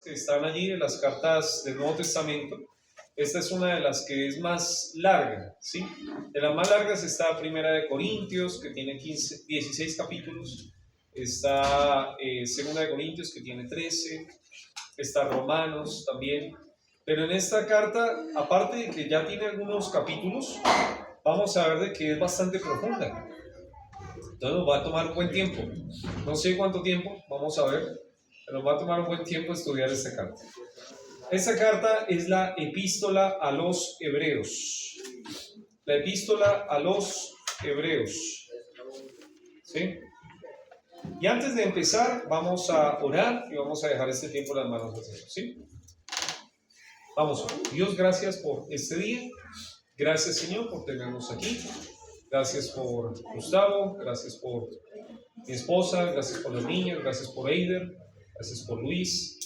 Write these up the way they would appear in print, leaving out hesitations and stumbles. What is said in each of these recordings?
que están allí de las cartas del Nuevo Testamento. Esta es una de las que es más larga, ¿sí? De las más largas está Primera de Corintios, que tiene 16 capítulos. Está Segunda de Corintios, que tiene 13. Está Romanos también. Pero en esta carta, aparte de que ya tiene algunos capítulos, vamos a ver de que es bastante profunda. Entonces nos va a tomar un buen tiempo. No sé cuánto tiempo, vamos a ver. Pero nos va a tomar un buen tiempo estudiar esta carta. Esta carta es la epístola a los Hebreos. La epístola a los Hebreos. ¿Sí? Y antes de empezar, vamos a orar y vamos a dejar este tiempo en las manos del Señor. ¿Sí? Vamos, Dios, gracias por este día. Gracias, Señor, por tenernos aquí. Gracias por Gustavo. Gracias por mi esposa. Gracias por los niños. Gracias por Eider. Gracias por Luis.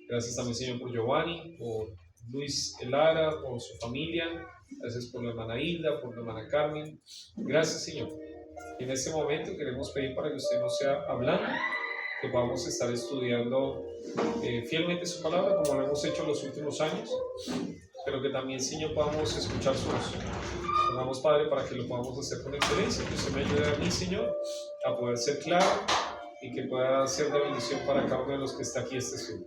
Gracias también, Señor, por Giovanni, por Luis Elara, por su familia. Gracias por la hermana Hilda, por la hermana Carmen. Gracias, Señor. Y en este momento queremos pedir para que usted nos sea hablando, que vamos a estar estudiando fielmente su palabra, como lo hemos hecho en los últimos años, pero que también, Señor, podamos escuchar su voz. Rogamos, Padre, para que lo podamos hacer con excelencia, que usted me ayude a mí, Señor, a poder ser claro y que pueda ser de bendición para cada uno de los que está aquí este estudio.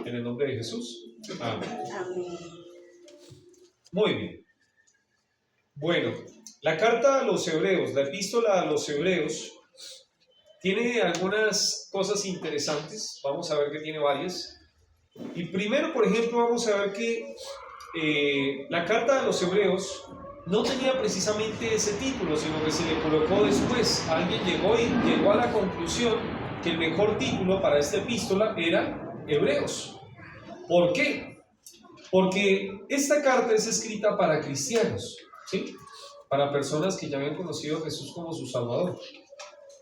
En el nombre de Jesús. Amén. Amén. Muy bien. Bueno, la carta a los Hebreos, la epístola a los Hebreos, tiene algunas cosas interesantes. Vamos a ver que tiene varias. Y primero, por ejemplo, vamos a ver que la carta a los Hebreos no tenía precisamente ese título, sino que se le colocó después. Alguien llegó a la conclusión que el mejor título para esta epístola era Hebreos. ¿Por qué? Porque esta carta es escrita para cristianos, ¿sí? Para personas que ya habían conocido a Jesús como su Salvador.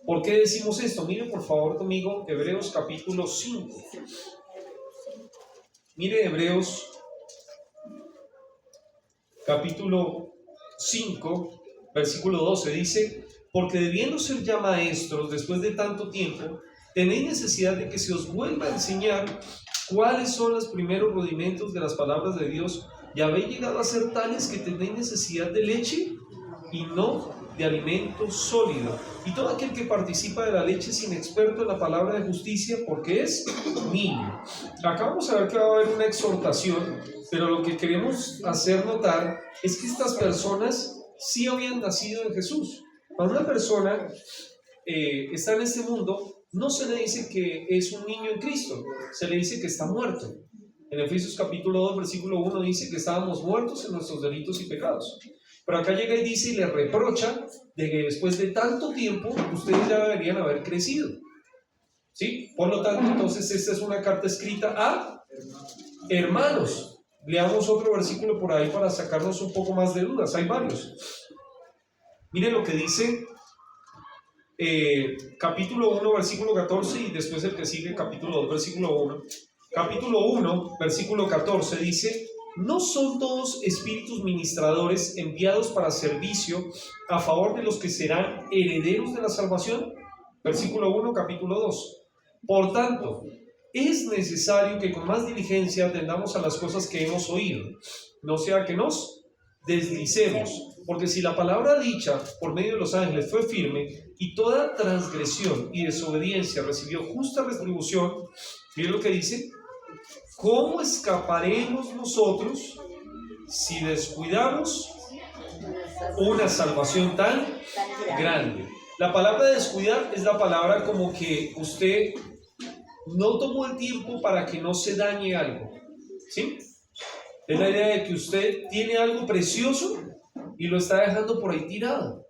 ¿Por qué decimos esto? Miren por favor conmigo Hebreos capítulo 5. Mire Hebreos capítulo 5, versículo 12, dice: porque debiendo ser ya maestros después de tanto tiempo, tenéis necesidad de que se os vuelva a enseñar cuáles son los primeros rudimentos de las palabras de Dios, y habéis llegado a ser tales que tenéis necesidad de leche y no de alimento sólido. Y todo aquel que participa de la leche es inexperto en la palabra de justicia, porque es niño. Acá vamos a ver que va a haber una exhortación, pero lo que queremos hacer notar es que estas personas sí habían nacido en Jesús. Cuando una persona está en este mundo, no se le dice que es un niño en Cristo, se le dice que está muerto. En Efesios capítulo 2, versículo 1 dice que estábamos muertos en nuestros delitos y pecados. Pero acá llega y dice y le reprocha de que después de tanto tiempo ustedes ya deberían haber crecido. ¿Sí? Por lo tanto, entonces esta es una carta escrita a hermanos. Leamos otro versículo por ahí para sacarnos un poco más de dudas. Hay varios. Miren lo que dice capítulo 1, versículo 14, y después el que sigue, capítulo 2, versículo 1. Capítulo 1, versículo 14 dice: ¿no son todos espíritus ministradores enviados para servicio a favor de los que serán herederos de la salvación? Versículo 1, capítulo 2. Por tanto, es necesario que con más diligencia atendamos a las cosas que hemos oído, no sea que nos deslicemos, porque si la palabra dicha por medio de los ángeles fue firme, y toda transgresión y desobediencia recibió justa retribución, miren lo que dice: ¿cómo escaparemos nosotros si descuidamos una salvación tan grande? La palabra descuidar es la palabra como que usted no tomó el tiempo para que no se dañe algo, ¿sí? Es la idea de que usted tiene algo precioso y lo está dejando por ahí tirado,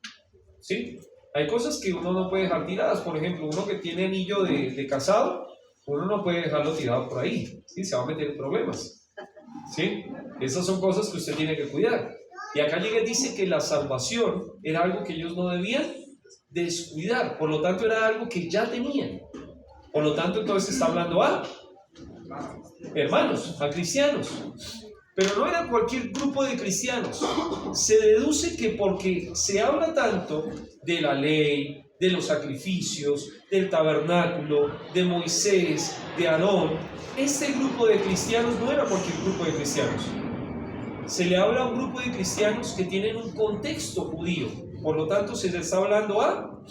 ¿sí? Hay cosas que uno no puede dejar tiradas. Por ejemplo, uno que tiene anillo de casado, uno no puede dejarlo tirado por ahí, ¿sí? Se va a meter en problemas, ¿sí? Esas son cosas que usted tiene que cuidar. Y acá llega y dice que la salvación era algo que ellos no debían descuidar, por lo tanto era algo que ya tenían. Por lo tanto, entonces está hablando a hermanos, a cristianos. Pero no era cualquier grupo de cristianos. Se deduce que porque se habla tanto de la ley, de los sacrificios, del tabernáculo, de Moisés, de Aarón. Este grupo de cristianos no era cualquier grupo de cristianos. Se le habla a un grupo de cristianos que tienen un contexto judío. Por lo tanto, se les está hablando a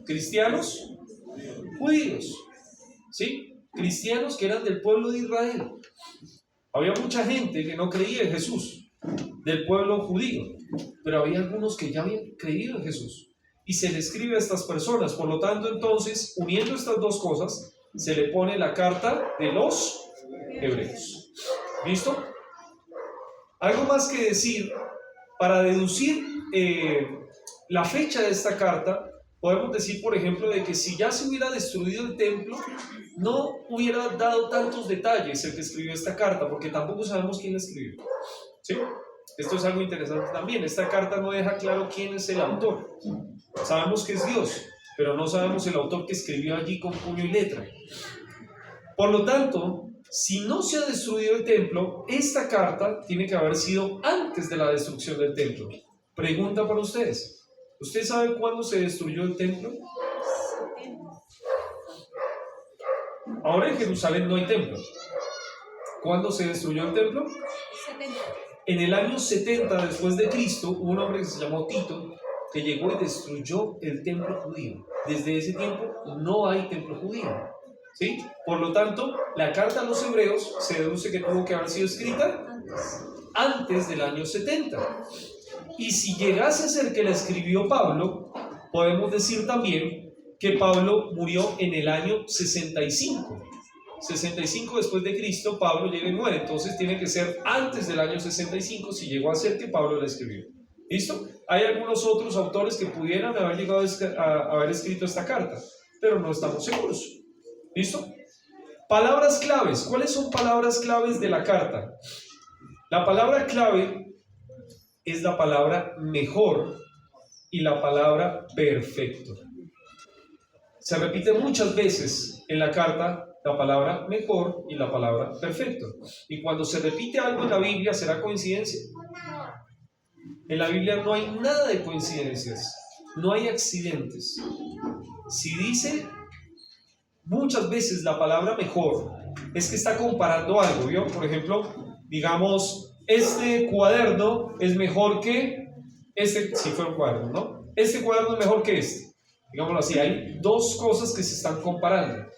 cristianos judíos, ¿sí? Cristianos que eran del pueblo de Israel. Había mucha gente que no creía en Jesús, del pueblo judío, pero había algunos que ya habían creído en Jesús. Y se le escribe a estas personas. Por lo tanto, entonces, uniendo estas dos cosas, se le pone la carta de los Hebreos. ¿Listo? Algo más que decir, para deducir la fecha de esta carta, podemos decir, por ejemplo, de que si ya se hubiera destruido el templo, no hubiera dado tantos detalles el que escribió esta carta, porque tampoco sabemos quién la escribió. ¿Sí? Esto es algo interesante también. Esta carta no deja claro quién es el autor. Sabemos que es Dios, pero no sabemos el autor que escribió allí con puño y letra. Por lo tanto, si no se ha destruido el templo, esta carta tiene que haber sido antes de la destrucción del templo. Pregunta para ustedes. ¿Usted sabe cuándo se destruyó el templo? Ahora en Jerusalén no hay templo. ¿Cuándo se destruyó el templo? 70. En el año 70 después de Cristo, hubo un hombre que se llamó Tito, que llegó y destruyó el templo judío. Desde ese tiempo no hay templo judío. ¿Sí? Por lo tanto, la carta a los hebreos se deduce que tuvo que haber sido escrita antes del año 70. Y si llegase a ser que la escribió Pablo, podemos decir también que Pablo murió en el año 65. 65 después de Cristo, Pablo llega y muere. Entonces tiene que ser antes del año 65 si llegó a ser que Pablo la escribió. ¿Listo? Hay algunos otros autores que pudieran haber llegado a haber escrito esta carta, pero no estamos seguros. ¿Listo? Palabras claves. ¿Cuáles son palabras claves de la carta? La palabra clave es la palabra mejor y la palabra perfecto. Se repite muchas veces en la carta la palabra mejor y la palabra perfecto. Y cuando se repite algo en la Biblia, ¿será coincidencia? En la Biblia no hay nada de coincidencias, no hay accidentes. Si dice muchas veces la palabra mejor, es que está comparando algo, ¿vio? Por ejemplo, digamos, este cuaderno es mejor que este, si fuera un cuaderno, ¿no? Este cuaderno es mejor que este. Digámoslo así, hay dos cosas que se están comparando.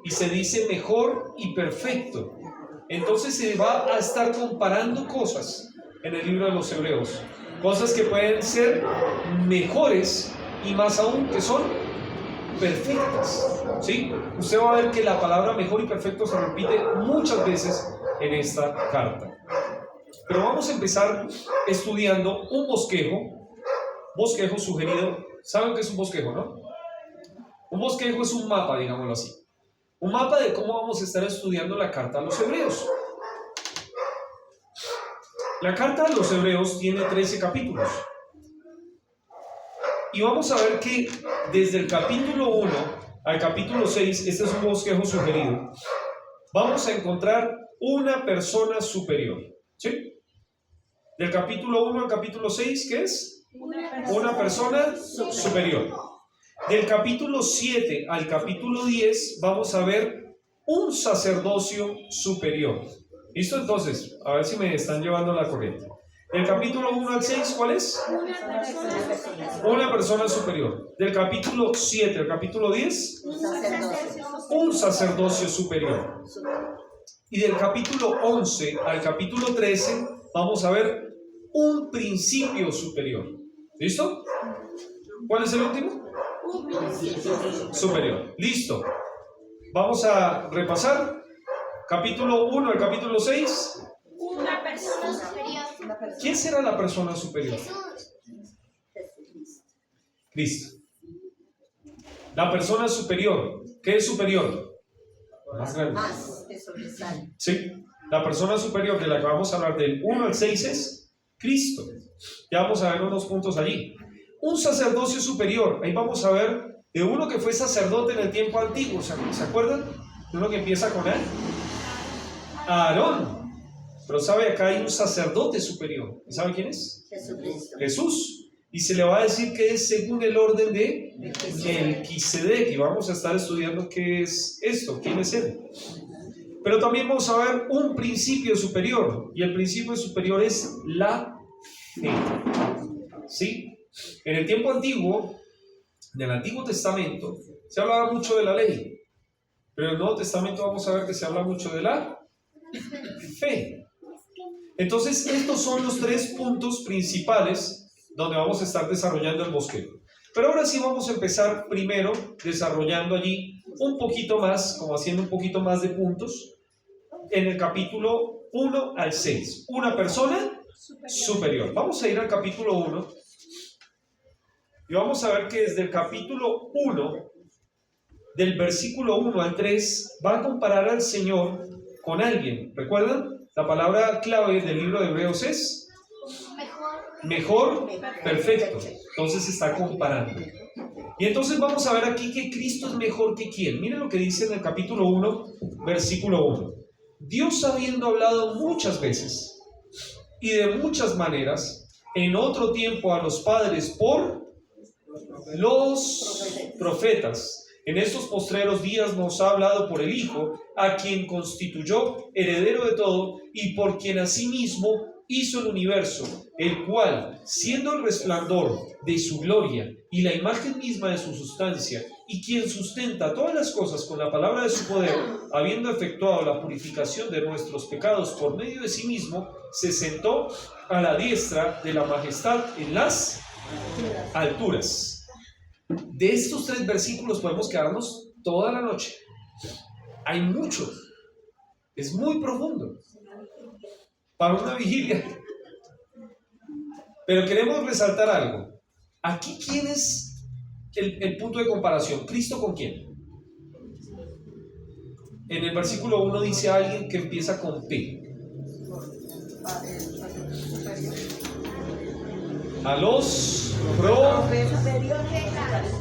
Y se dice mejor y perfecto. Entonces se va a estar comparando cosas en el libro de los Hebreos. Cosas que pueden ser mejores y más aún que son perfectas. ¿Sí? Usted va a ver que la palabra mejor y perfecto se repite muchas veces en esta carta. Pero vamos a empezar estudiando un bosquejo sugerido. ¿Saben qué es un bosquejo, no? Un bosquejo es un mapa, digámoslo así. Un mapa de cómo vamos a estar estudiando la carta a los Hebreos. La carta a los Hebreos tiene 13 capítulos. Y vamos a ver que desde el capítulo 1 al capítulo 6, este es un bosquejo sugerido, vamos a encontrar una persona superior. ¿Sí? Del capítulo 1 al capítulo 6, ¿qué es? Una persona superior. Del capítulo 7 al capítulo 10 vamos a ver un sacerdocio superior. ¿Listo? Entonces, a ver si me están llevando la corriente. Del capítulo 1 al 6, ¿cuál es? Una persona superior. Del capítulo 7 al capítulo 10, un sacerdocio superior. Y del capítulo 11 al capítulo 13 vamos a ver un principio superior. ¿Listo? ¿Cuál es el último? Superior. Listo. Vamos a repasar. Capítulo 1 al capítulo 6. Una persona superior. ¿Quién será la persona superior? Cristo. La persona superior. ¿Qué es superior? Más grande. Sí. La persona superior de la que vamos a hablar del 1 al 6 es Cristo. Ya vamos a ver unos puntos allí. Un sacerdocio superior. Ahí vamos a ver de uno que fue sacerdote en el tiempo antiguo. ¿Se acuerdan? De uno que empieza con él. Aarón. Pero sabe, acá hay un sacerdote superior. ¿Y sabe quién es? Jesucristo. Jesús. y se le va a decir que es según el orden de Melquisedec, y vamos a estar estudiando qué es esto, quién es él. Pero también vamos a ver un principio superior, y el principio superior es la fe. ¿Sí? En el tiempo antiguo, en el Antiguo Testamento, se hablaba mucho de la ley, pero en el Nuevo Testamento vamos a ver que se habla mucho de la fe. Entonces, estos son los 3 puntos principales donde vamos a estar desarrollando el bosquejo. Pero ahora sí vamos a empezar primero desarrollando allí un poquito más, como haciendo un poquito más de puntos, en el capítulo 1 al 6. Una persona superior. Vamos a ir al capítulo 1 y vamos a ver que desde el capítulo 1, del versículo 1 al 3, va a comparar al Señor con alguien. ¿Recuerdan? La palabra clave del libro de Hebreos es mejor, perfecto. Entonces está comparando. Y entonces vamos a ver aquí que Cristo es mejor que quién. Miren lo que dice en el capítulo 1, versículo 1. Dios, habiendo hablado muchas veces y de muchas maneras en otro tiempo a los padres por los profetas, en estos postreros días nos ha hablado por el Hijo, a quien constituyó heredero de todo y por quien asimismo hizo el universo, el cual, siendo el resplandor de su gloria y la imagen misma de su sustancia, y quien sustenta todas las cosas con la palabra de su poder, habiendo efectuado la purificación de nuestros pecados por medio de sí mismo, se sentó a la diestra de la majestad en las alturas. De estos 3 versículos podemos quedarnos toda la noche. Hay mucho. Es muy profundo para una vigilia. Pero queremos resaltar algo. Aquí, ¿quién es el punto de comparación? ¿Cristo con quién? En el versículo 1 dice a alguien que empieza con P. A los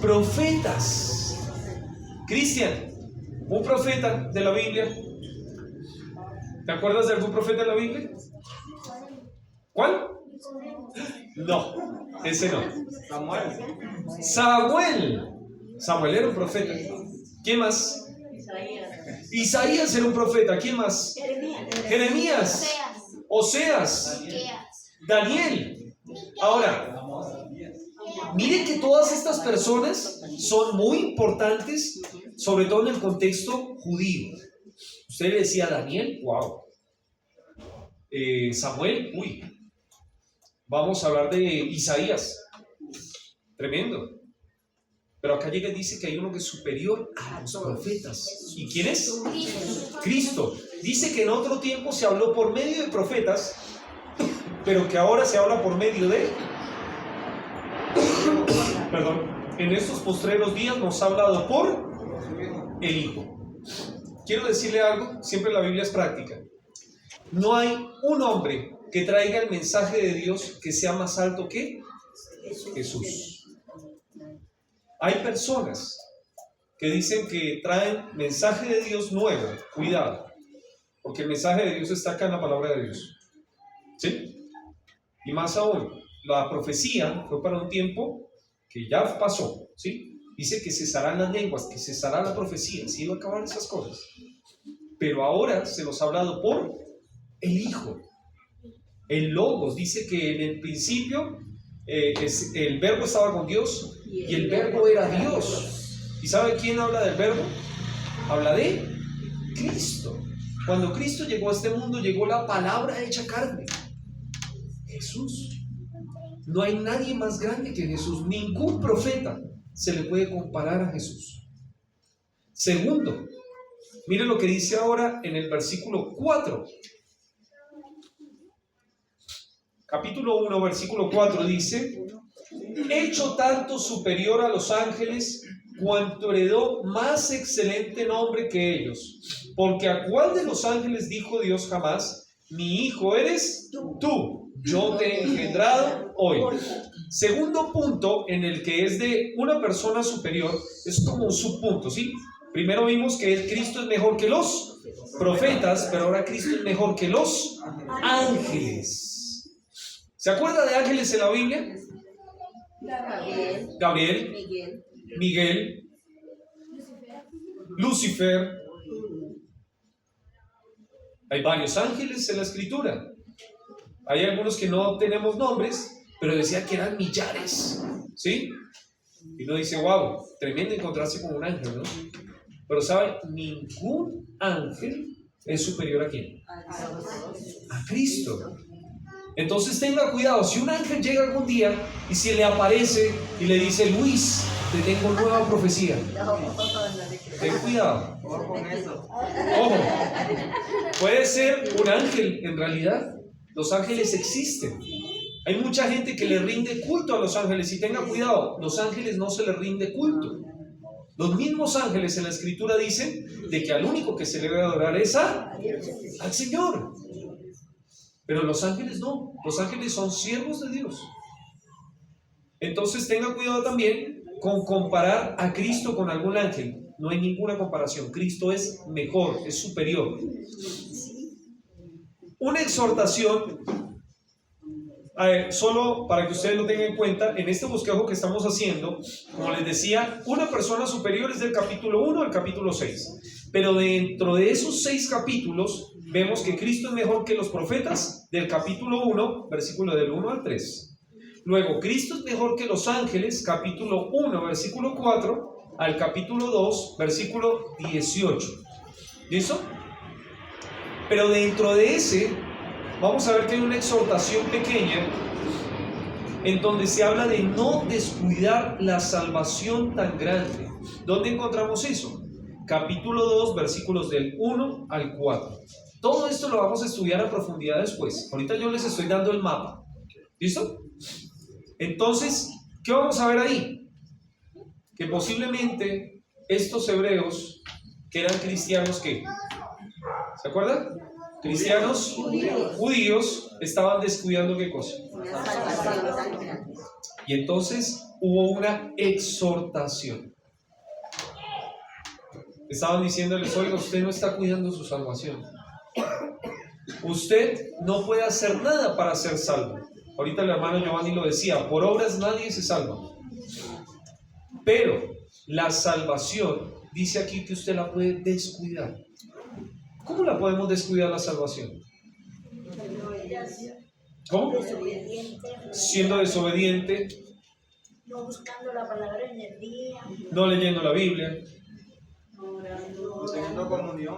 profetas. Cristian, un profeta de la Biblia. ¿Te acuerdas de algún profeta de la Biblia? ¿Cuál? No, ese no. Samuel era un profeta. ¿Quién más? Isaías era un profeta. ¿Quién más? Jeremías. Oseas. Daniel. Ahora, miren que todas estas personas son muy importantes, sobre todo en el contexto judío. Usted le decía a Daniel, wow. Samuel, uy. Vamos a hablar de Isaías, tremendo. Pero acá llega y dice que hay uno que es superior a los profetas. ¿Y quién es? Cristo. Dice que en otro tiempo se habló por medio de profetas, pero que ahora se habla por medio de... Perdón. En estos postreros días nos ha hablado por el Hijo. Quiero decirle algo, siempre la Biblia es práctica. No hay un hombre que traiga el mensaje de Dios que sea más alto que Jesús. Hay personas que dicen que traen mensaje de Dios nuevo. Cuidado, porque el mensaje de Dios está acá en la palabra de Dios. ¿Sí? Y más aún, la profecía fue para un tiempo que ya pasó. ¿Sí? Dice que cesarán las lenguas, que cesará la profecía. Sí, va a acabar esas cosas. Pero ahora se nos ha hablado por el Hijo. El Logos dice que en el principio el verbo estaba con Dios y el verbo era Dios. ¿Y sabe quién habla del verbo? Habla de Cristo. Cuando Cristo llegó a este mundo, llegó la palabra hecha carne. Jesús. No hay nadie más grande que Jesús. Ningún profeta se le puede comparar a Jesús. Segundo, miren lo que dice ahora en el versículo 4. Capítulo 1, versículo 4 dice: hecho tanto superior a los ángeles, cuanto heredó más excelente nombre que ellos. Porque ¿a cuál de los ángeles dijo Dios jamás: mi hijo eres tú, yo te he engendrado hoy? Segundo punto en el que es de una persona superior, es como un subpunto, ¿sí? Primero vimos que Cristo es mejor que los profetas, pero ahora Cristo es mejor que los ángeles. ¿Se acuerda de ángeles en la Biblia? Gabriel, Miguel, Lucifer. Hay varios ángeles en la escritura. Hay algunos que no tenemos nombres, pero decía que eran millares, ¿sí? Y uno dice, wow, tremendo encontrarse con un ángel, ¿no? Pero ¿sabe? Ningún ángel es superior ¿a quién? A Cristo. Entonces tenga cuidado, si un ángel llega algún día y se le aparece y le dice, Luis, te tengo nueva profecía. Ten cuidado. Ojo, puede ser un ángel en realidad. Los ángeles existen. Hay mucha gente que le rinde culto a los ángeles y tenga cuidado, los ángeles no se les rinde culto. Los mismos ángeles en la escritura dicen de que al único que se le debe adorar es al Señor. Pero los ángeles no, los ángeles son siervos de Dios. Entonces tenga cuidado también con comparar a Cristo con algún ángel. No hay ninguna comparación, Cristo es mejor, es superior. Una exhortación, solo para que ustedes lo tengan en cuenta, en este bosquejo que estamos haciendo, como les decía, una persona superior es del capítulo 1 al capítulo 6. Pero dentro de esos 6 capítulos, vemos que Cristo es mejor que los profetas, del capítulo 1, versículo del 1 al 3. Luego, Cristo es mejor que los ángeles, capítulo 1, versículo 4, al capítulo 2, versículo 18. ¿Listo? Pero dentro de ese, vamos a ver que hay una exhortación pequeña en donde se habla de no descuidar la salvación tan grande. ¿Dónde encontramos eso? Capítulo 2, versículos del 1 al 4. Todo esto lo vamos a estudiar a profundidad después. Ahorita yo les estoy dando el mapa. ¿Listo? Entonces, ¿qué vamos a ver ahí? Que posiblemente estos hebreos, que eran cristianos, ¿qué? ¿Se acuerdan? Cristianos judíos estaban descuidando ¿qué cosa? Y entonces hubo una exhortación. Estaban diciéndoles, oiga, usted no está cuidando su salvación. Usted no puede hacer nada para ser salvo. Ahorita el hermano Giovanni lo decía, por obras nadie se salva. Pero la salvación, dice aquí que usted la puede descuidar. ¿Cómo la podemos descuidar la salvación? ¿Cómo? Siendo desobediente. No buscando la palabra en el día. No leyendo la Biblia. No teniendo comunión.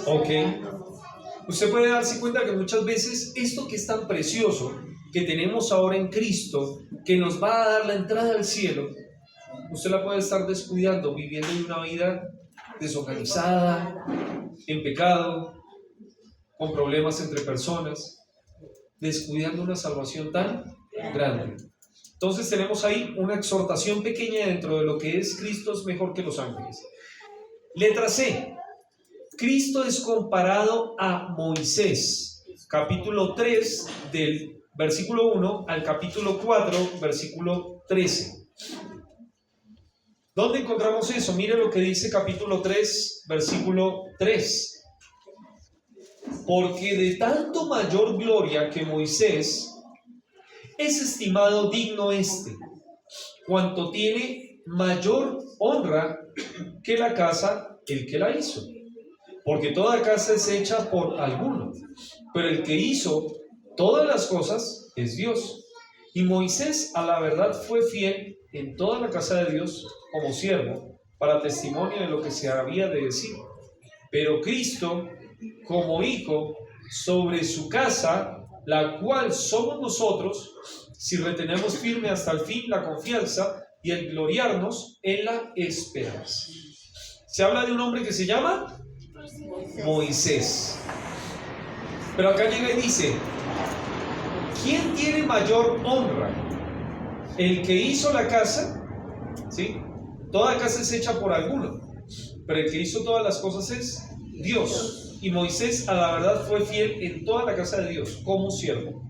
Ok. Usted puede darse cuenta que muchas veces esto que es tan precioso que tenemos ahora en Cristo, que nos va a dar la entrada al cielo, usted la puede estar descuidando, viviendo en una vida desorganizada, en pecado, con problemas entre personas, descuidando una salvación tan grande. Entonces tenemos ahí una exhortación pequeña dentro de lo que es Cristo es mejor que los ángeles. Letra C. Cristo es comparado a Moisés, capítulo 3 del versículo 1 al capítulo 4, versículo 13. ¿Dónde encontramos eso? Mire lo que dice capítulo 3, versículo 3. Porque de tanto mayor gloria que Moisés es estimado digno cuanto tiene mayor honra que la casa el que la hizo. Porque toda casa es hecha por alguno, pero el que hizo todas las cosas es Dios. Y Moisés a la verdad fue fiel en toda la casa de Dios como siervo, para testimonio de lo que se había de decir. Pero Cristo como hijo sobre su casa, la cual somos nosotros, si retenemos firme hasta el fin la confianza y el gloriarnos en la esperanza. Se habla de un hombre que se llama Moisés. Pero acá llega y dice, ¿quién tiene mayor honra? ¿El que hizo la casa? ¿Sí? Toda casa es hecha por alguno, pero el que hizo todas las cosas es Dios. Y Moisés a la verdad fue fiel en toda la casa de Dios como siervo.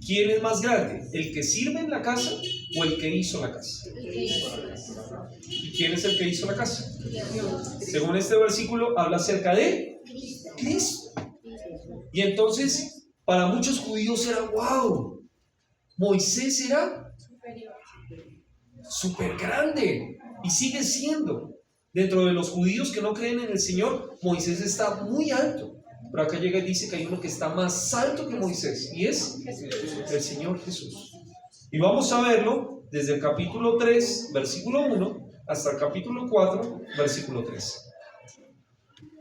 ¿Quién es más grande? ¿El que sirve en la casa o el que hizo la casa? ¿Y quién es el que hizo la casa? Según este versículo habla acerca de Cristo. Y entonces para muchos judíos era wow, Moisés era Superior. súper grande y sigue siendo. Dentro de los judíos que no creen en el Señor, Moisés está muy alto. Pero acá llega y dice que hay uno que está más alto que Moisés, y es el Señor Jesús. Y vamos a verlo desde el capítulo 3, versículo 1, hasta el capítulo 4, versículo 3.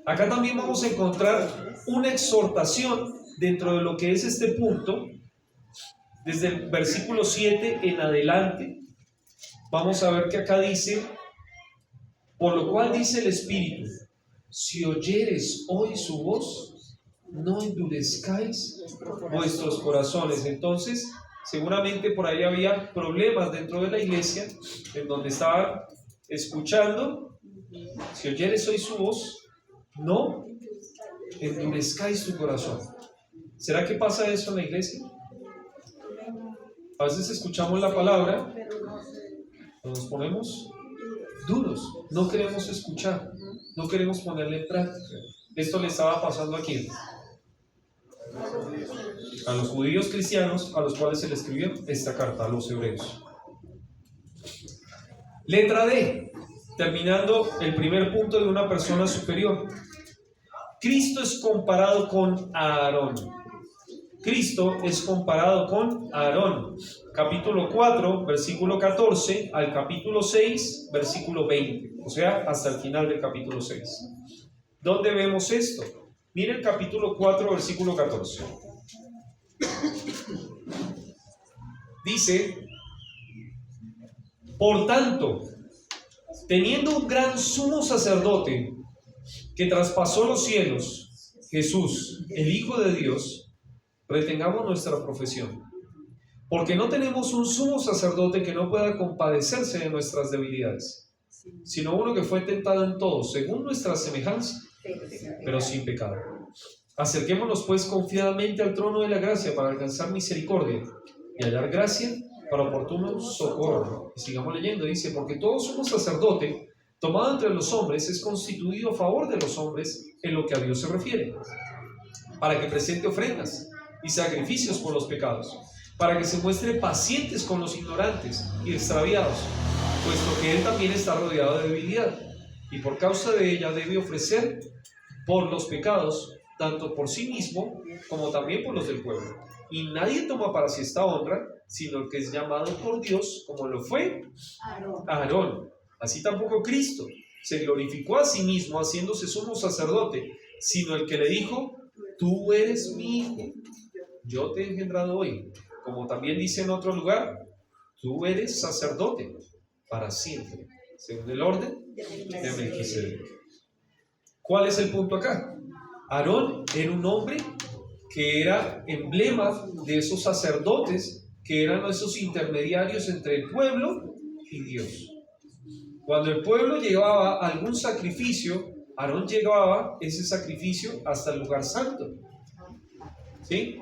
Acá también vamos a encontrar una exhortación dentro de lo que es este punto. Desde el versículo 7 en adelante, vamos a ver que acá dice: por lo cual dice el Espíritu, si oyeres hoy su voz, no endurezcáis vuestros corazones. Entonces, seguramente por ahí había problemas dentro de la iglesia, en donde estaban escuchando: si oyeres hoy su voz, no endurezcáis tu corazón. ¿Será que pasa eso en la iglesia? A veces escuchamos la palabra, nos ponemos duros, no queremos escuchar, no queremos ponerle en práctica. Esto le estaba pasando a ¿quién? A los judíos cristianos, a los cuales se le escribió esta carta, a los hebreos. Letra D, terminando el primer punto de una persona superior. Cristo es comparado con Aarón. Cristo es comparado con Aarón. Capítulo 4, versículo 14 al capítulo 6, versículo 20. O sea, hasta el final del capítulo 6. ¿Dónde vemos esto? Mire el capítulo 4, versículo 14. Dice: por tanto, teniendo un gran sumo sacerdote que traspasó los cielos, Jesús, el Hijo de Dios, retengamos nuestra profesión. Porque no tenemos un sumo sacerdote que no pueda compadecerse de nuestras debilidades, sino uno que fue tentado en todo, según nuestra semejanza, pero sin pecado. Acerquémonos pues confiadamente al trono de la gracia para alcanzar misericordia y hallar gracia para oportuno socorro. Y sigamos leyendo, dice: porque todo sumo sacerdote tomado entre los hombres es constituido a favor de los hombres en lo que a Dios se refiere, para que presente ofrendas y sacrificios por los pecados, para que se muestre pacientes con los ignorantes y extraviados, puesto que él también está rodeado de debilidad, y por causa de ella debe ofrecer por los pecados, tanto por sí mismo como también por los del pueblo. Y nadie toma para sí esta honra, sino el que es llamado por Dios, como lo fue Aarón. Así tampoco Cristo se glorificó a sí mismo haciéndose sumo sacerdote, sino el que le dijo: tú eres mi hijo, yo te he engendrado hoy. Como también dice en otro lugar: tú eres sacerdote para siempre, según el orden de Melquisedec. ¿Cuál es el punto acá? Aarón era un hombre que era emblema de esos sacerdotes que eran esos intermediarios entre el pueblo y Dios. Cuando el pueblo llevaba algún sacrificio, Aarón llevaba ese sacrificio hasta el lugar santo, ¿sí?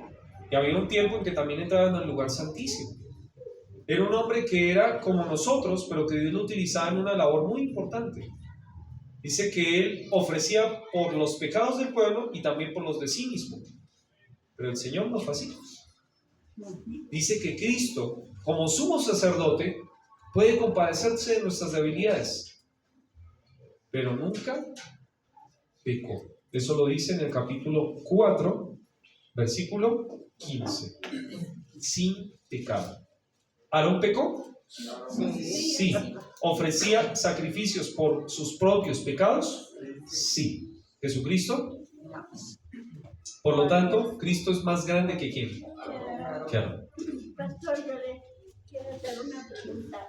Y había un tiempo en que también entraban al lugar santísimo. Era un hombre que era como nosotros, pero que Dios lo utilizaba en una labor muy importante. Dice que él ofrecía por los pecados del pueblo y también por los de sí mismo. Pero el Señor no fue así. Dice que Cristo, como sumo sacerdote, puede compadecerse de nuestras debilidades, pero nunca pecó. Eso lo dice en el capítulo 4, versículo 15. Sin pecado. ¿Aarón pecó? Sí. ¿Ofrecía sacrificios por sus propios pecados? Sí. ¿Jesucristo? Por lo tanto, Cristo es más grande que ¿quién? Que Aarón. Pastor, yo le quiero hacer una pregunta.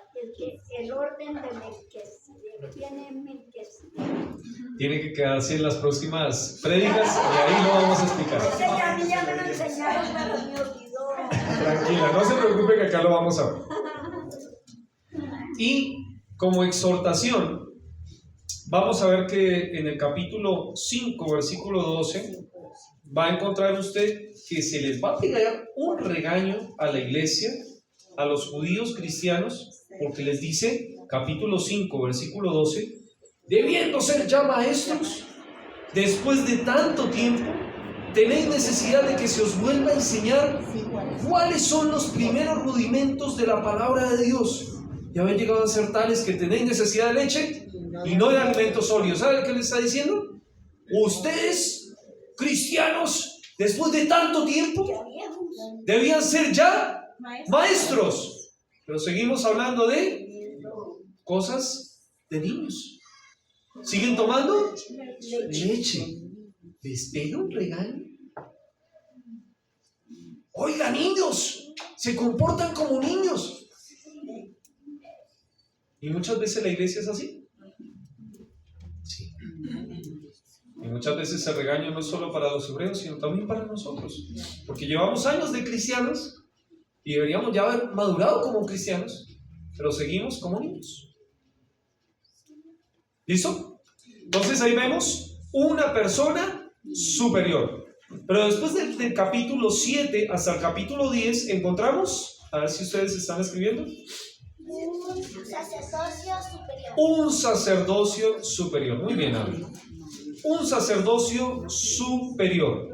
El orden de Melquisedec, ¿quién es Melquisedec? Tiene que quedarse en las próximas prédicas y ahí lo vamos a explicar. Ese ya a mí ya me lo enseñaron, pero me olvidó. Tranquila, no se preocupe que acá lo vamos a ver. Y como exhortación, vamos a ver que en el capítulo 5, versículo 12, va a encontrar usted que se les va a pegar un regaño a la iglesia, a los judíos cristianos, porque les dice, capítulo 5, versículo 12, debiendo ser ya maestros, después de tanto tiempo, tenéis necesidad de que se os vuelva a enseñar cuáles son los primeros rudimentos de la palabra de Dios. Y habéis llegado a ser tales que tenéis necesidad de leche y no de alimentos sólidos. ¿Sabe qué le está diciendo? Ustedes, cristianos, después de tanto tiempo, debían ser ya maestros. Pero seguimos hablando de cosas de niños. ¿Siguen tomando? Leche. ¿Les pega un regaño? Oiga, niños, se comportan como niños. Y muchas veces la iglesia es así. Sí. Y muchas veces el regaño no es solo para los hebreos, sino también para nosotros. Porque llevamos años de cristianos y deberíamos ya haber madurado como cristianos, pero seguimos como niños. ¿Listo? Entonces ahí vemos una persona superior. Pero después del capítulo 7 hasta el capítulo 10 encontramos, a ver si ustedes están escribiendo, Un sacerdocio superior. un sacerdocio superior. Muy bien, Abel. Un sacerdocio superior.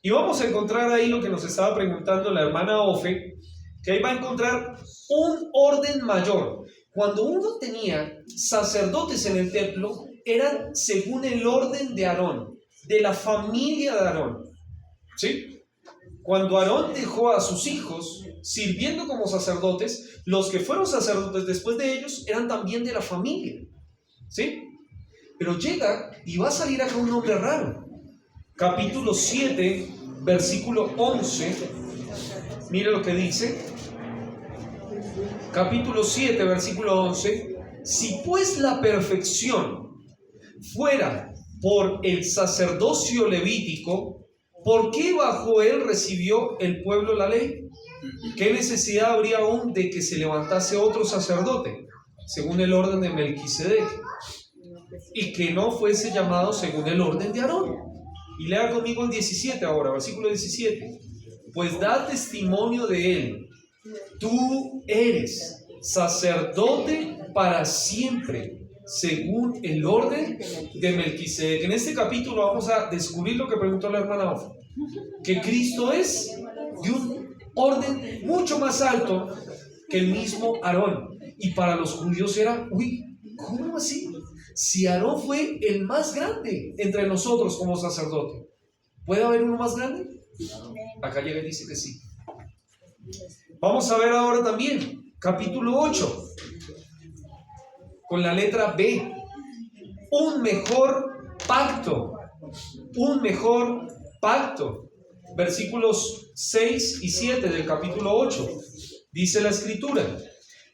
Y vamos a encontrar ahí lo que nos estaba preguntando la hermana Ofe, que ahí va a encontrar un orden mayor. Cuando uno tenía sacerdotes en el templo, eran según el orden de Aarón, de la familia de Aarón. ¿Sí? Cuando Aarón dejó a sus hijos sirviendo como sacerdotes, los que fueron sacerdotes después de ellos eran también de la familia. ¿Sí? Pero llega y va a salir acá un nombre raro. Capítulo 7, versículo 11. Mire lo que dice. Capítulo 7, versículo 11. Si pues la perfección fuera por el sacerdocio levítico, ¿por qué bajo él recibió el pueblo la ley? ¿Qué necesidad habría aún de que se levantase otro sacerdote, según el orden de Melquisedec, y que no fuese llamado según el orden de Aarón? Y lea conmigo el 17 ahora, versículo 17. Pues da testimonio de él, tú eres sacerdote para siempre, según el orden de Melquisedec. En este capítulo vamos a descubrir lo que preguntó la hermana Ofe, que Cristo es de un orden mucho más alto que el mismo Aarón. Y para los judíos era, ¿cómo así? Si Aarón fue el más grande entre nosotros como sacerdote, ¿puede haber uno más grande? Acá llega y dice que sí. Vamos a ver ahora también, capítulo 8, con la letra B. Un mejor pacto. Un mejor pacto. Versículos 6 y 7 del capítulo 8. Dice la escritura: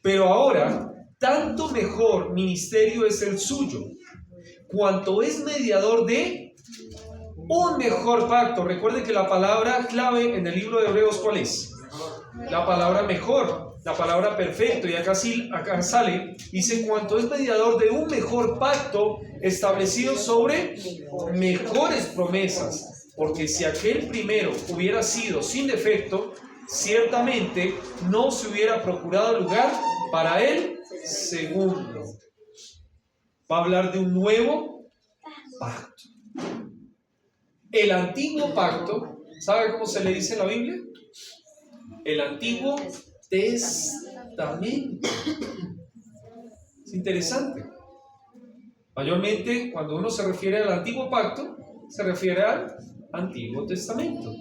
pero ahora, tanto mejor ministerio es el suyo, cuanto es mediador de un mejor pacto. Recuerden que la palabra clave en el libro de Hebreos, ¿cuál es? La palabra mejor, la palabra perfecto. Y acá sale, dice, cuanto es mediador de un mejor pacto establecido sobre mejores promesas. Porque si aquel primero hubiera sido sin defecto, ciertamente no se hubiera procurado lugar para el segundo. Va a hablar de un nuevo pacto. El antiguo pacto, ¿sabe cómo se le dice en la Biblia? El Antiguo Testamento. Es interesante. Mayormente, cuando uno se refiere al Antiguo Pacto, se refiere al Antiguo Testamento.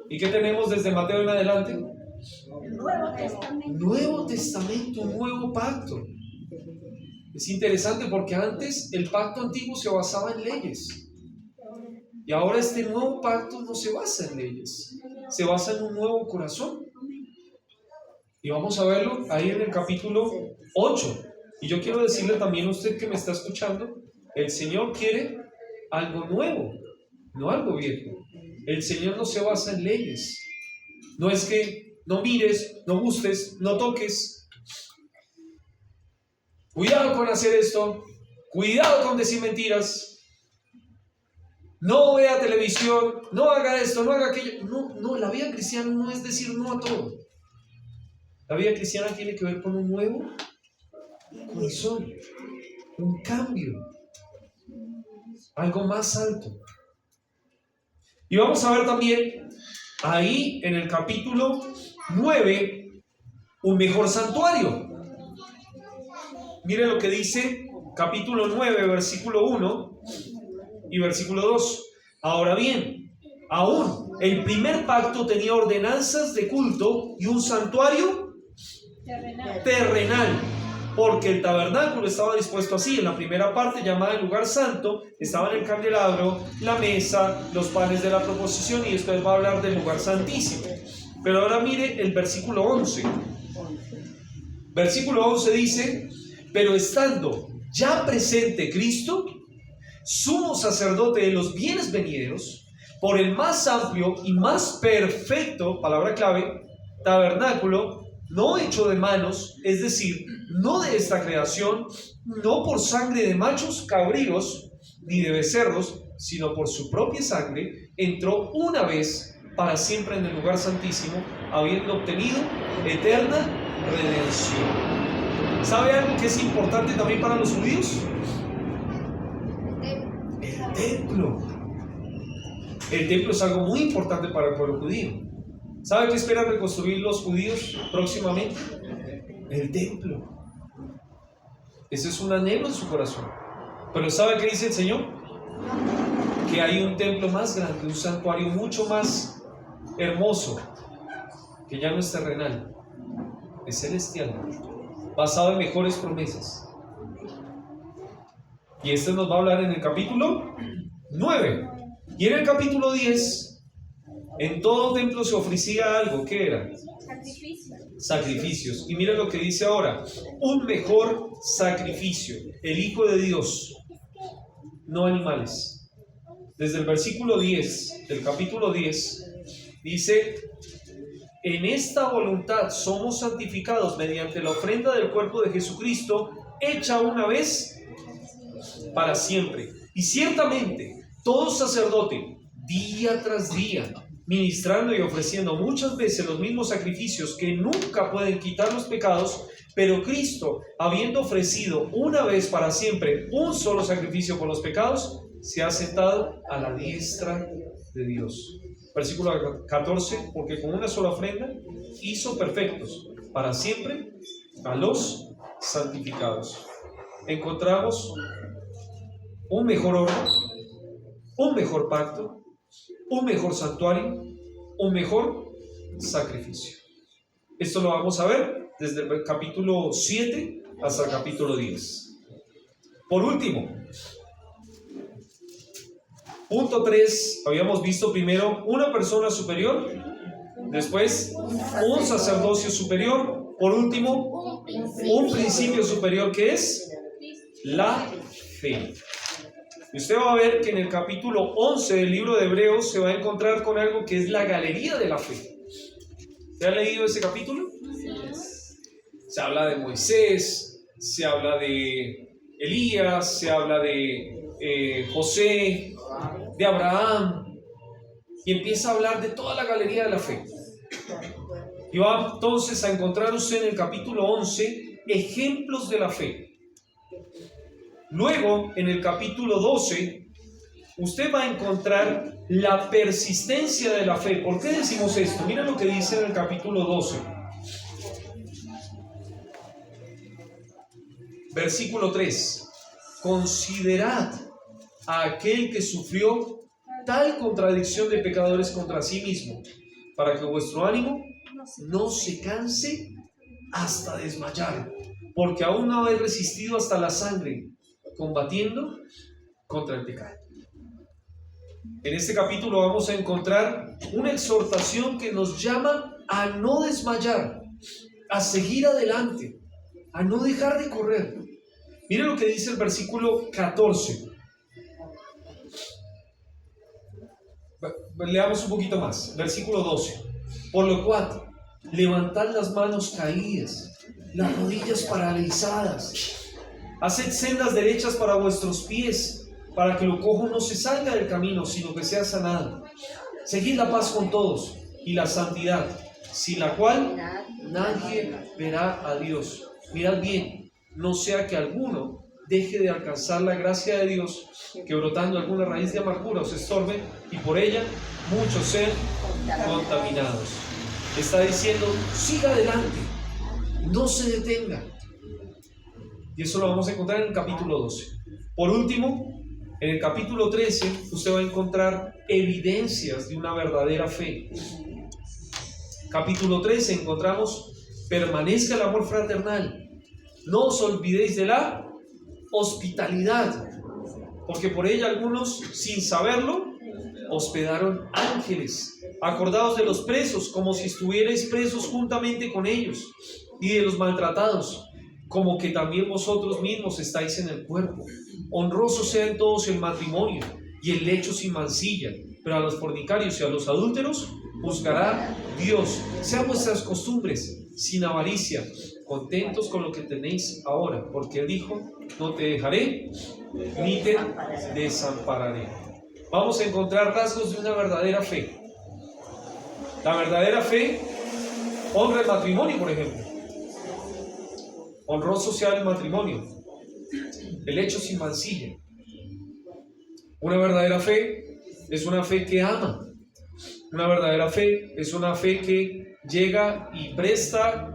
¿Y qué tenemos desde Mateo en adelante? Nuevo Testamento. Nuevo Testamento, nuevo pacto. Es interesante porque antes el pacto antiguo se basaba en leyes. Y ahora este nuevo pacto no se basa en leyes, se basa en un nuevo corazón. Y vamos a verlo ahí en el capítulo 8. Y yo quiero decirle también a usted que me está escuchando, el Señor quiere algo nuevo, no algo viejo. El Señor no se basa en leyes. No es que no mires, no gustes, no toques. Cuidado con hacer esto, cuidado con decir mentiras. No vea televisión, no haga esto, no haga aquello. No, la vida cristiana no es decir no a todo. La vida cristiana tiene que ver con un nuevo corazón, un cambio, algo más alto. Y vamos a ver también ahí en el capítulo 9 un mejor santuario. Mire lo que dice capítulo 9, versículo 1 y versículo 2. Ahora bien, aún el primer pacto tenía ordenanzas de culto y un santuario terrenal, porque el tabernáculo estaba dispuesto así. En la primera parte, llamada el lugar santo, estaban el candelabro, la mesa, los panes de la proposición, y después va a hablar del lugar santísimo. Pero ahora mire el versículo 11. Versículo 11 dice: pero estando ya presente Cristo, sumo sacerdote de los bienes venideros, por el más amplio y más perfecto, palabra clave, tabernáculo, no hecho de manos, es decir, no de esta creación, no por sangre de machos cabríos ni de becerros, sino por su propia sangre, entró una vez para siempre en el lugar santísimo, habiendo obtenido eterna redención. ¿Sabe algo que es importante también para los judíos? El templo. El templo es algo muy importante para el pueblo judío. ¿Sabe qué esperan reconstruir los judíos próximamente? El templo. Ese es un anhelo en su corazón. Pero ¿sabe qué dice el Señor? Que hay un templo más grande, un santuario mucho más hermoso, que ya no es terrenal, es celestial, basado en mejores promesas. Y este nos va a hablar en el capítulo 9. Y en el capítulo 10, en todo templo se ofrecía algo. ¿Qué era? Sacrificios. Y mira lo que dice ahora: un mejor sacrificio, el Hijo de Dios, no animales. Desde el versículo 10 del capítulo 10 dice: en esta voluntad somos santificados mediante la ofrenda del cuerpo de Jesucristo, hecha una vez para siempre. Y ciertamente todo sacerdote, día tras día, ministrando y ofreciendo muchas veces los mismos sacrificios que nunca pueden quitar los pecados, pero Cristo, habiendo ofrecido una vez para siempre un solo sacrificio por los pecados, se ha sentado a la diestra de Dios. Versículo 14: porque con una sola ofrenda hizo perfectos para siempre a los santificados. Encontramos un mejor orden, un mejor pacto, un mejor santuario, un mejor sacrificio. Esto lo vamos a ver desde el capítulo 7 hasta el capítulo 10. Por último, punto 3, habíamos visto primero una persona superior, después un sacerdocio superior, por último un principio superior, que es la fe. Y usted va a ver que en el capítulo 11 del libro de Hebreos se va a encontrar con algo que es la galería de la fe. ¿Se ha leído ese capítulo? Se habla de Moisés, se habla de Elías, se habla de José, de Abraham, y empieza a hablar de toda la galería de la fe. Y va entonces a encontrar usted en el capítulo 11 ejemplos de la fe. Luego, en el capítulo 12, usted va a encontrar la persistencia de la fe. ¿Por qué decimos esto? Mira lo que dice en el capítulo 12. Versículo 3. Considerad a aquel que sufrió tal contradicción de pecadores contra sí mismo, para que vuestro ánimo no se canse hasta desmayar, porque aún no habéis resistido hasta la sangre, combatiendo contra el pecado. En este capítulo vamos a encontrar una exhortación que nos llama a no desmayar, a seguir adelante, a no dejar de correr. Mire lo que dice el versículo 14. Leamos un poquito más. Versículo 12. Por lo cual, levantad las manos caídas, las rodillas paralizadas. Haced sendas derechas para vuestros pies, para que lo cojo no se salga del camino, sino que sea sanado. Seguid la paz con todos y la santidad, sin la cual nadie verá a Dios. Mirad bien, no sea que alguno deje de alcanzar la gracia de Dios, que brotando alguna raíz de amargura os estorbe y por ella muchos sean contaminados. Está diciendo, siga adelante, no se detenga. Y eso lo vamos a encontrar en el capítulo 12. Por último, en el capítulo 13, usted va a encontrar evidencias de una verdadera fe. Capítulo 13 encontramos, permanezca el amor fraternal. No os olvidéis de la hospitalidad, porque por ella algunos, sin saberlo, hospedaron ángeles. Acordaos de los presos, como si estuvierais presos juntamente con ellos, y de los maltratados, como que también vosotros mismos estáis en el cuerpo. Honroso sea en todos el matrimonio, y el lecho sin mancilla, pero a los fornicarios y a los adúlteros juzgará Dios. Sean vuestras costumbres sin avaricia, contentos con lo que tenéis ahora, porque Él dijo, no te dejaré ni te desampararé. Vamos a encontrar rasgos de una verdadera fe. La verdadera fe honra el matrimonio, por ejemplo. Honroso sea el matrimonio, el hecho sin mancilla. Una verdadera fe es una fe que ama. Una verdadera fe es una fe que llega y presta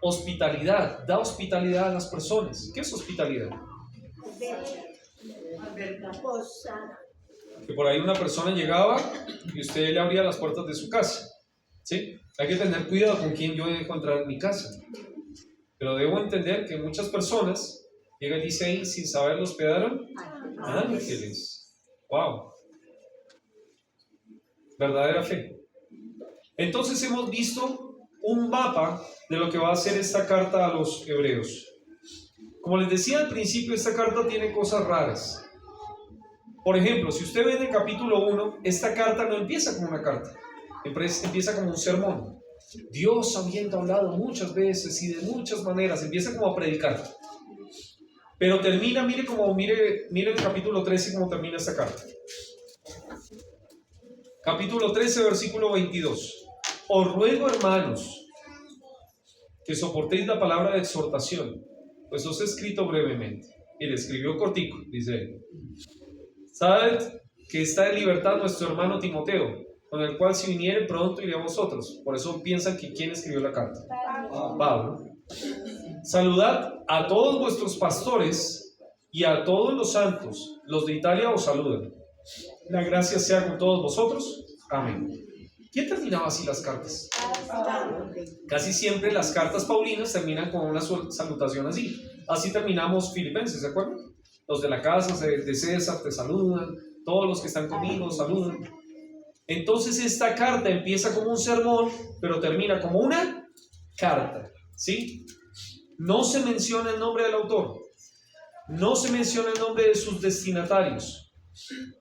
hospitalidad, da hospitalidad a las personas. ¿Qué es hospitalidad? Posada. Que por ahí una persona llegaba y usted le abría las puertas de su casa. ¿Sí? Hay que tener cuidado con quién yo dejo entrar en mi casa. Pero debo entender que muchas personas llegan y dicen ahí, sin saberlo hospedaron ángeles. ¡Wow! Verdadera fe. Entonces hemos visto un mapa de lo que va a ser esta carta a los hebreos. Como les decía al principio, esta carta tiene cosas raras. Por ejemplo, si usted ve en el capítulo 1, esta carta no empieza como una carta, empieza como un sermón. Dios, habiendo hablado muchas veces y de muchas maneras, empieza como a predicar. Pero termina, mire el capítulo 13 cómo termina esta carta. Capítulo 13, versículo 22. Os ruego, hermanos, que soportéis la palabra de exhortación, pues os he escrito brevemente. Y le escribió cortico, dice él. Sabed que está en libertad nuestro hermano Timoteo, con el cual si viniere pronto iré a vosotros. Por eso piensan que ¿quién escribió la carta? Pablo. Saludad a todos vuestros pastores y a todos los santos. Los de Italia os saludan. La gracia sea con todos vosotros. Amén. ¿Quién terminaba así las cartas? Casi siempre las cartas paulinas terminan con una salutación así. Así terminamos Filipenses, ¿se acuerdan? Los de la casa de César te saludan, todos los que están conmigo saludan. Entonces esta carta empieza como un sermón, pero termina como una carta, ¿sí? No se menciona el nombre del autor, no se menciona el nombre de sus destinatarios.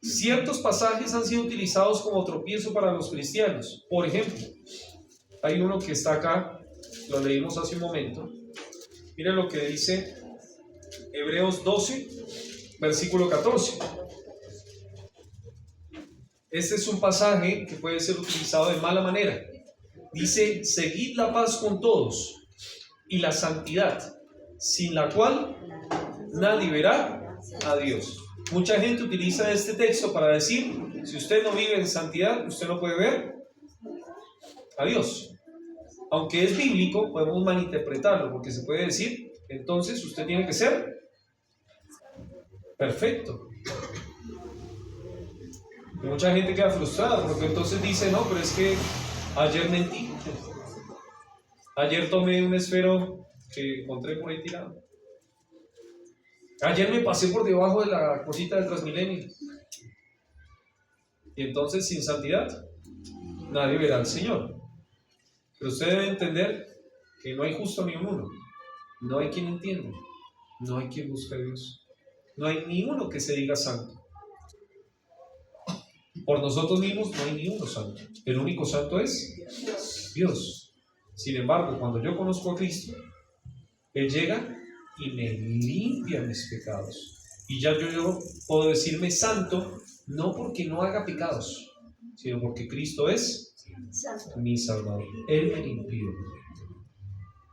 Ciertos pasajes han sido utilizados como tropiezo para los cristianos. Por ejemplo, hay uno que está acá, lo leímos hace un momento. Miren lo que dice Hebreos 12, versículo 14. Este es un pasaje que puede ser utilizado de mala manera. Dice, seguid la paz con todos y la santidad, sin la cual nadie verá a Dios. Mucha gente utiliza este texto para decir, si usted no vive en santidad, usted no puede ver a Dios. Aunque es bíblico, podemos malinterpretarlo, porque se puede decir, entonces usted tiene que ser perfecto. Y mucha gente queda frustrada, porque entonces dice, no, pero es que ayer mentí. Ayer tomé un esfero que encontré por ahí tirado. Ayer me pasé por debajo de la cosita del Transmilenio. Y entonces, sin santidad, nadie verá al Señor. Pero usted debe entender que no hay justo ni uno. No hay quien entienda. No hay quien busque a Dios. No hay ni uno que se diga santo. Por nosotros mismos no hay ni uno santo. El único santo es Dios. Sin embargo, cuando yo conozco a Cristo, Él llega y me limpia mis pecados. Y ya yo puedo decirme santo, no porque no haga pecados, sino porque Cristo es mi Salvador. Él me limpió.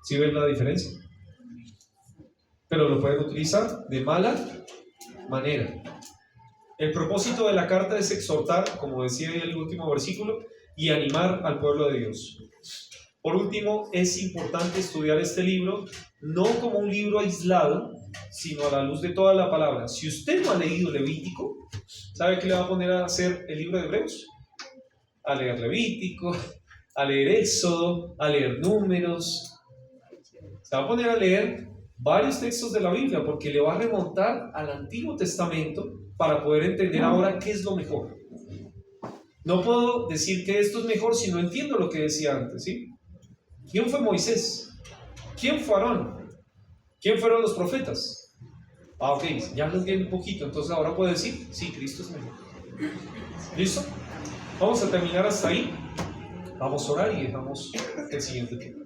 ¿Sí ven la diferencia? pero lo pueden utilizar de mala manera. El propósito de la carta es exhortar, como decía en el último versículo, y animar al pueblo de Dios. Por último, es importante estudiar este libro no como un libro aislado, sino a la luz de toda la palabra. Si usted no ha leído Levítico, ¿sabe qué le va a poner a hacer el libro de Hebreos? A leer Levítico, a leer Éxodo, a leer Números. Se va a poner a leer varios textos de la Biblia porque le va a remontar al Antiguo Testamento para poder entender ahora qué es lo mejor. No puedo decir que esto es mejor si no entiendo lo que decía antes, ¿sí? ¿Quién fue Moisés? ¿Quién fue Aarón? ¿Quién fueron los profetas? Ok, ya lo entiendo un poquito, entonces ahora puedo decir, sí, Cristo es mejor. ¿Listo? Vamos a terminar hasta ahí. Vamos a orar y dejamos el siguiente tema.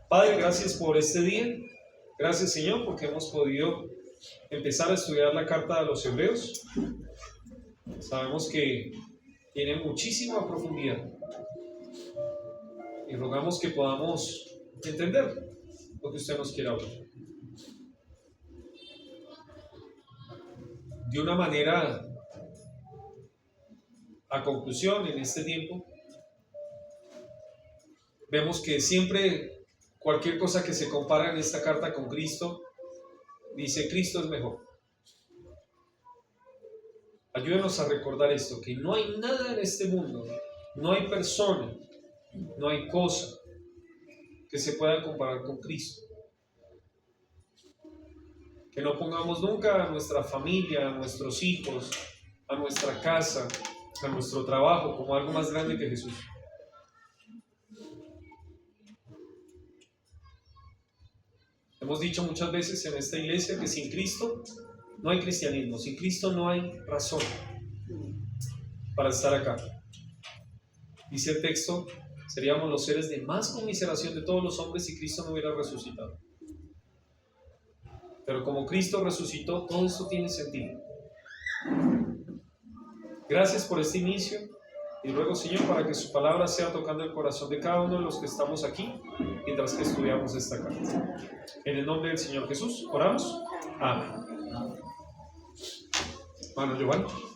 Padre, gracias por este día. Gracias, Señor, porque hemos podido empezar a estudiar la carta a los Hebreos. Sabemos que tiene muchísima profundidad y rogamos que podamos entender lo que usted nos quiere hablar. De una manera, a conclusión, en este tiempo, vemos que siempre cualquier cosa que se compara en esta carta con Cristo, dice Cristo es mejor. Ayúdenos a recordar esto, que no hay nada en este mundo, no hay persona, no hay cosa que se pueda comparar con Cristo. Que no pongamos nunca a nuestra familia, a nuestros hijos, a nuestra casa, a nuestro trabajo como algo más grande que Jesús. Hemos dicho muchas veces en esta iglesia que sin Cristo no hay cristianismo, sin Cristo no hay razón para estar acá. Dice el texto, seríamos los seres de más conmiseración de todos los hombres si Cristo no hubiera resucitado. Pero como Cristo resucitó, todo esto tiene sentido. Gracias por este inicio y ruego, Señor, para que su palabra sea tocando el corazón de cada uno de los que estamos aquí mientras que estudiamos esta carta. En el nombre del Señor Jesús, oramos. Amén. Hermano Giovanni.